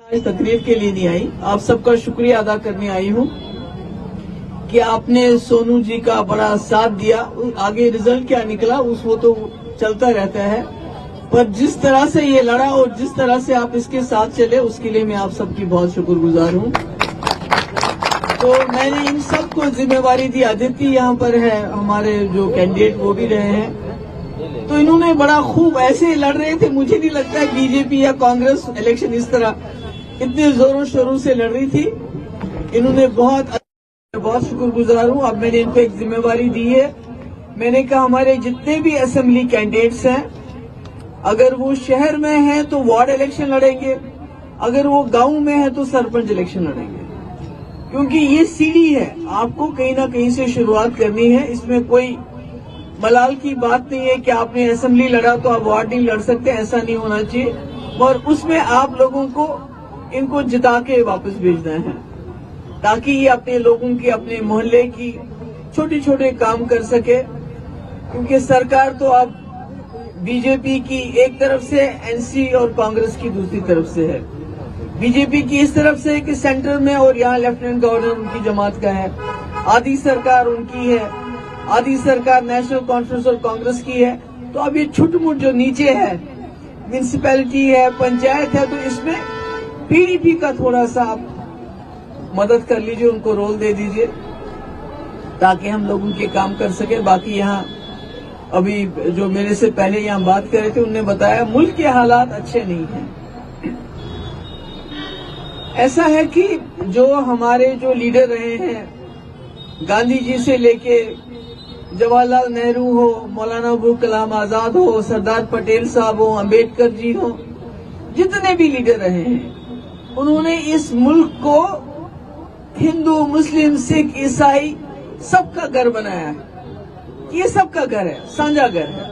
आज तकरीर के लिए नहीं आई, आप सबका शुक्रिया अदा करने आई हूँ कि आपने सोनू जी का बड़ा साथ दिया। आगे रिजल्ट क्या निकला वो तो चलता रहता है, पर जिस तरह से ये लड़ा और जिस तरह से आप इसके साथ चले उसके लिए मैं आप सबकी बहुत शुक्रगुजार हूँ। तो मैंने इन सबको जिम्मेवारी दी। अदिति यहाँ पर है, हमारे जो कैंडिडेट वो भी रहे हैं, तो इन्होंने बड़ा खूब ऐसे लड़ रहे थे। मुझे नहीं लगता है बीजेपी या कांग्रेस इलेक्शन इस तरह इतने जोरों शोरों से लड़ रही थी। इन्होंने बहुत शुक्रगुजार हूँ। अब मैंने इनको एक जिम्मेवारी दी है। मैंने कहा हमारे जितने भी असेंबली कैंडिडेट्स हैं, अगर वो शहर में हैं तो वार्ड इलेक्शन लड़ेंगे, अगर वो गांव में है तो सरपंच इलेक्शन लड़ेंगे, क्योंकि ये सीढ़ी है। आपको कहीं ना कहीं से शुरुआत करनी है। इसमें कोई मलाल की बात नहीं है कि आपने असेंबली लड़ा तो आप वार्ड नहीं लड़ सकते, ऐसा नहीं होना चाहिए। और उसमें आप लोगों को इनको जिता के वापस भेजना है, ताकि ये अपने लोगों की, अपने मोहल्ले की छोटे छोटे काम कर सके। क्योंकि सरकार तो अब बीजेपी की एक तरफ से, एनसी और कांग्रेस की दूसरी तरफ से है। बीजेपी की इस तरफ से कि सेंटर में, और यहाँ लेफ्टिनेंट गवर्नर उनकी जमात का है, आधी सरकार उनकी है, आधी सरकार नेशनल कॉन्फ्रेंस और कांग्रेस की है। तो अब ये छुटमुट जो नीचे है, म्यूनिसिपैलिटी है, पंचायत है, तो इसमें पीडीपी का थोड़ा सा आप मदद कर लीजिए, उनको रोल दे दीजिए, ताकि हम लोग उनके काम कर सके। बाकी यहाँ अभी जो मेरे से पहले यहाँ बात कर रहे थे, उन्होंने बताया मुल्क के हालात अच्छे नहीं हैं। ऐसा है कि जो हमारे जो लीडर रहे हैं, गांधी जी से लेके जवाहरलाल नेहरू हो, मौलाना अबुल कलाम आजाद हो, सरदार पटेल साहब हो, अंबेडकर जी हो, जितने भी लीडर रहे हैं, उन्होंने इस मुल्क को हिंदू, मुस्लिम, सिख, ईसाई सबका घर बनाया है। ये सबका घर है, साझा घर है।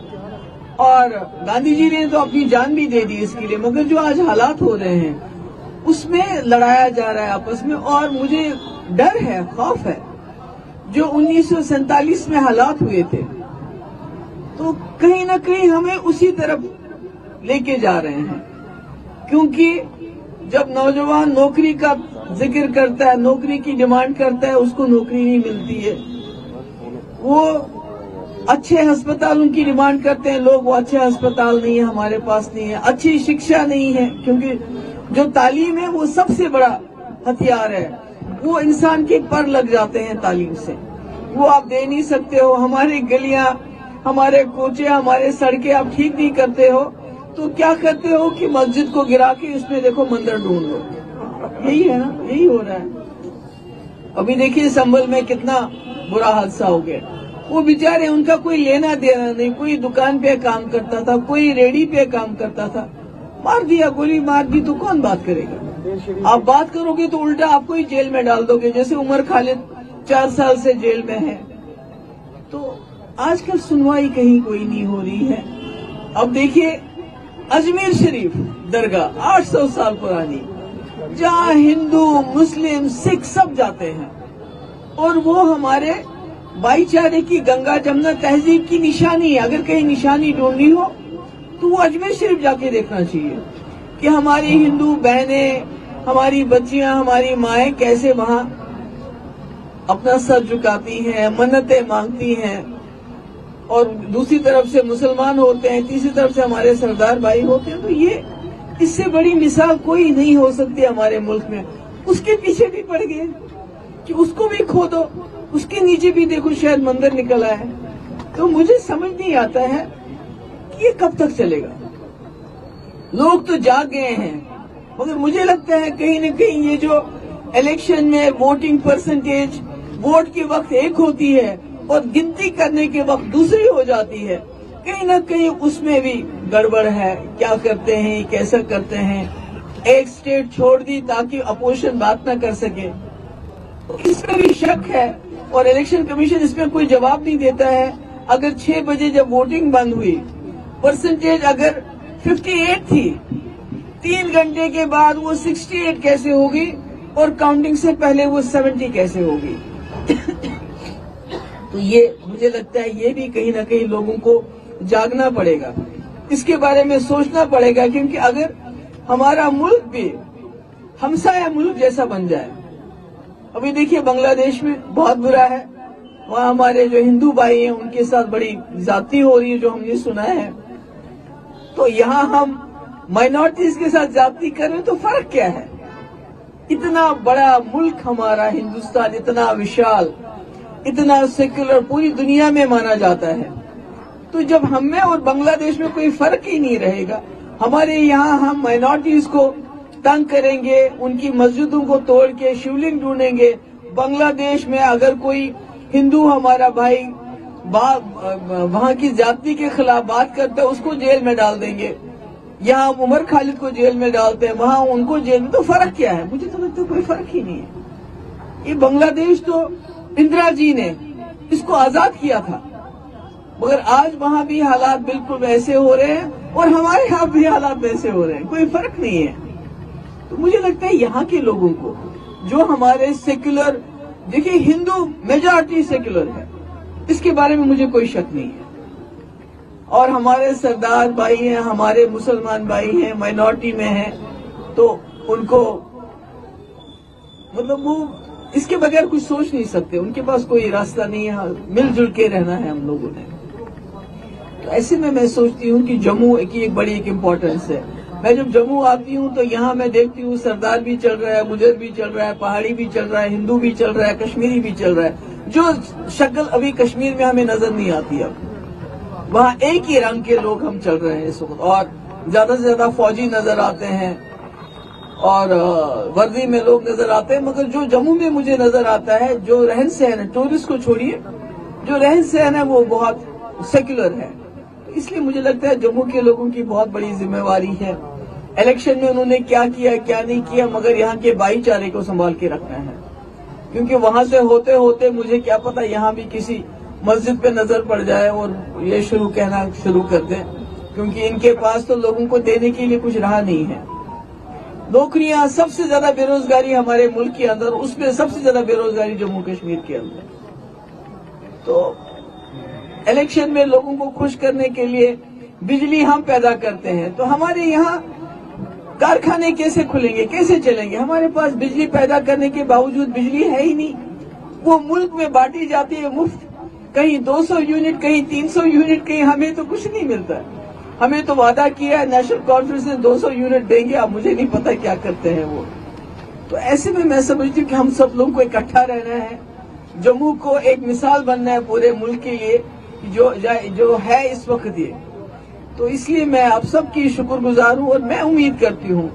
और गांधी जी ने तो अपनी जान भी दे दी इसके लिए। मगर जो आज हालात हो रहे हैं उसमें लड़ाया जा रहा है आपस में, और मुझे डर है, खौफ है। जो 1947 में हालात हुए थे, तो कहीं ना कहीं हमें उसी तरफ लेके जा रहे हैं। क्योंकि जब नौजवान नौकरी का जिक्र करता है, नौकरी की डिमांड करता है, उसको नौकरी नहीं मिलती है। वो अच्छे अस्पतालों की डिमांड करते हैं लोग, वो अच्छे अस्पताल नहीं है, हमारे पास नहीं है। अच्छी शिक्षा नहीं है, क्योंकि जो तालीम है वो सबसे बड़ा हथियार है। वो इंसान के पर लग जाते हैं तालीम से, वो आप दे नहीं सकते हो। हमारी गलियां, हमारे कोचे, हमारे सड़कें आप ठीक नहीं करते हो, तो क्या करते हो कि मस्जिद को गिरा के उसमें देखो मंदिर ढूंढ लो। यही है ना, यही हो रहा है। अभी देखिए संभल में कितना बुरा हादसा हो गया। वो बेचारे, उनका कोई लेना देना नहीं, कोई दुकान पे काम करता था, कोई रेडी पे काम करता था, मार दिया, गोली मार दी, तो कौन बात करेगा? आप बात करोगे तो उल्टा आपको ही जेल में डाल दोगे, जैसे उमर खालिद 4 साल से जेल में है। तो आजकल सुनवाई कहीं कोई नहीं हो रही है। अब देखिए अजमेर शरीफ दरगाह 800 साल पुरानी, जहाँ हिंदू, मुस्लिम, सिख सब जाते हैं, और वो हमारे भाईचारे की, गंगा जमुना तहजीब की निशानी है। अगर कहीं निशानी ढूंढनी हो तो वो अजमेर शरीफ जाके देखना चाहिए कि हमारी हिंदू बहनें, हमारी बच्चियां, हमारी माएं कैसे वहां अपना सर झुकाती हैं, मन्नतें मांगती हैं। और दूसरी तरफ से मुसलमान होते हैं, तीसरी तरफ से हमारे सरदार भाई होते हैं। तो ये, इससे बड़ी मिसाल कोई नहीं हो सकती हमारे मुल्क में। उसके पीछे भी पड़ गए कि उसको भी खो दो, उसके नीचे भी देखो शायद मंदिर निकल आया है। तो मुझे समझ नहीं आता है कि ये कब तक चलेगा। लोग तो जाग गए हैं, मगर मुझे लगता है कहीं न कहीं ये जो इलेक्शन में वोटिंग परसेंटेज, वोट के वक्त एक होती है और गिनती करने के वक्त दूसरी हो जाती है, कहीं न कहीं उसमें भी गड़बड़ है। क्या करते हैं, कैसा करते हैं। एक स्टेट छोड़ दी ताकि अपोजिशन बात न कर सके, इसमें भी शक है। और इलेक्शन कमीशन इसमें कोई जवाब नहीं देता है। अगर 6 बजे जब वोटिंग बंद हुई, परसेंटेज अगर 58 थी, 3 घंटे के बाद वो 68 कैसे होगी, और काउंटिंग से पहले वो 70 कैसे होगी। तो ये मुझे लगता है ये भी कहीं ना कहीं लोगों को जागना पड़ेगा, इसके बारे में सोचना पड़ेगा। क्योंकि अगर हमारा मुल्क भी हमसाया मुल्क जैसा बन जाए। अभी देखिए बांग्लादेश में बहुत बुरा है, वहाँ हमारे जो हिंदू भाई हैं उनके साथ बड़ी ज्यादती हो रही है जो हमने सुना है। तो यहाँ हम माइनॉरिटीज के साथ ज्यादती कर रहे हैं, तो फर्क क्या है? इतना बड़ा मुल्क हमारा हिंदुस्तान, इतना विशाल, इतना सेक्युलर, पूरी दुनिया में माना जाता है। तो जब हम में और बांग्लादेश में कोई फर्क ही नहीं रहेगा, हमारे यहाँ हम माइनॉरिटीज को तंग करेंगे, उनकी मस्जिदों को तोड़ के शिवलिंग ढूंढेंगे। बांग्लादेश में अगर कोई हिंदू हमारा भाई वहाँ की जाति के खिलाफ बात करता है, उसको जेल में डाल देंगे। यहाँ उमर खालिद को जेल में डालते हैं, वहाँ उनको जेल में। तो फर्क क्या है? मुझे तो लगता है कोई फर्क ही नहीं है। ये बांग्लादेश तो इंदिरा जी ने इसको आजाद किया था, मगर आज वहाँ भी हालात बिल्कुल वैसे हो रहे हैं और हमारे यहाँ भी हालात वैसे हो रहे हैं, कोई फर्क नहीं है। तो मुझे लगता है यहाँ के लोगों को, जो हमारे सेक्युलर, देखिए हिंदू मेजॉरिटी सेक्युलर है, इसके बारे में मुझे कोई शक नहीं है। और हमारे सरदार भाई हैं, हमारे मुसलमान भाई हैं, माइनॉरिटी में हैं, तो उनको मतलब वो इसके बगैर कुछ सोच नहीं सकते, उनके पास कोई रास्ता नहीं है, मिलजुल के रहना है हम लोगों ने। तो ऐसे में मैं सोचती हूँ कि जम्मू की एक बड़ी इम्पोर्टेंस है। मैं जब जम्मू आती हूँ तो यहाँ मैं देखती हूँ सरदार भी चल रहा है, गुजर भी चल रहा है, पहाड़ी भी चल रहा है, हिंदू भी चल रहा है, कश्मीरी भी चल रहा है, जो शक्ल अभी कश्मीर में हमें नजर नहीं आती। अब वहाँ एक ही रंग के लोग हम चल रहे हैं इस वक्त, और ज्यादा से ज्यादा फौजी नजर आते हैं और वर्दी में लोग नजर आते हैं। मगर जो जम्मू में मुझे नजर आता है, जो रहन सहन है, टूरिस्ट को छोड़िए, जो रहन सहन है वो बहुत सेक्युलर है। इसलिए मुझे लगता है जम्मू के लोगों की बहुत बड़ी जिम्मेवारी है। इलेक्शन में उन्होंने क्या किया क्या नहीं किया, मगर यहाँ के भाईचारे को संभाल के रखना है, क्योंकि वहां से होते होते मुझे क्या पता यहाँ भी किसी मस्जिद पे नजर पड़ जाए और ये कहना शुरू कर दें, क्योंकि इनके पास तो लोगों को देने के लिए कुछ रहा नहीं है। नौकरियां, सबसे ज्यादा बेरोजगारी हमारे मुल्क के अंदर, उसमें सबसे ज्यादा बेरोजगारी जम्मू कश्मीर के अंदर। तो इलेक्शन में लोगों को खुश करने के लिए बिजली हम पैदा करते हैं, तो हमारे यहाँ कारखाने कैसे खुलेंगे, कैसे चलेंगे? हमारे पास बिजली पैदा करने के बावजूद बिजली है ही नहीं। वो मुल्क में बांटी जाती है मुफ्त, कहीं 200 यूनिट, कहीं 300 यूनिट, कहीं हमें तो कुछ नहीं मिलता है। हमें तो वादा किया है नेशनल कॉन्फ्रेंस ने 200 यूनिट देंगे, अब मुझे नहीं पता क्या करते हैं वो। तो ऐसे में मैं समझती हूँ कि हम सब लोगों को इकट्ठा रहना है, जम्मू को एक मिसाल बनना है पूरे मुल्क के लिए, जो है इस वक्त ये। तो इसलिए मैं आप सबकी शुक्रगुजार हूँ और मैं उम्मीद करती हूँ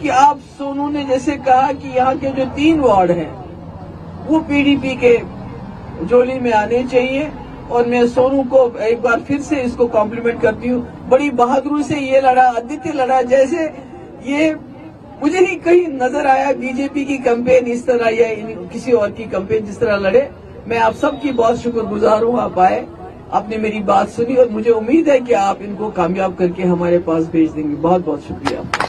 कि आप, सोनू ने जैसे कहा कि यहाँ के जो 3 वार्ड हैं वो पीडीपी के झोली में आने चाहिए, और मैं सोनू को एक बार फिर से इसको कॉम्प्लीमेंट करती हूँ। बड़ी बहादुरी से ये लड़ा, आदित्य लड़ा, जैसे ये मुझे नहीं कहीं नजर आया बीजेपी की कैंपेन इस तरह या किसी और की कैंपेन जिस तरह लड़े। मैं आप सबकी बहुत शुक्रगुजार हूँ, आप आए, आपने मेरी बात सुनी, और मुझे उम्मीद है कि आप इनको कामयाब करके हमारे पास भेज देंगे। बहुत बहुत शुक्रिया।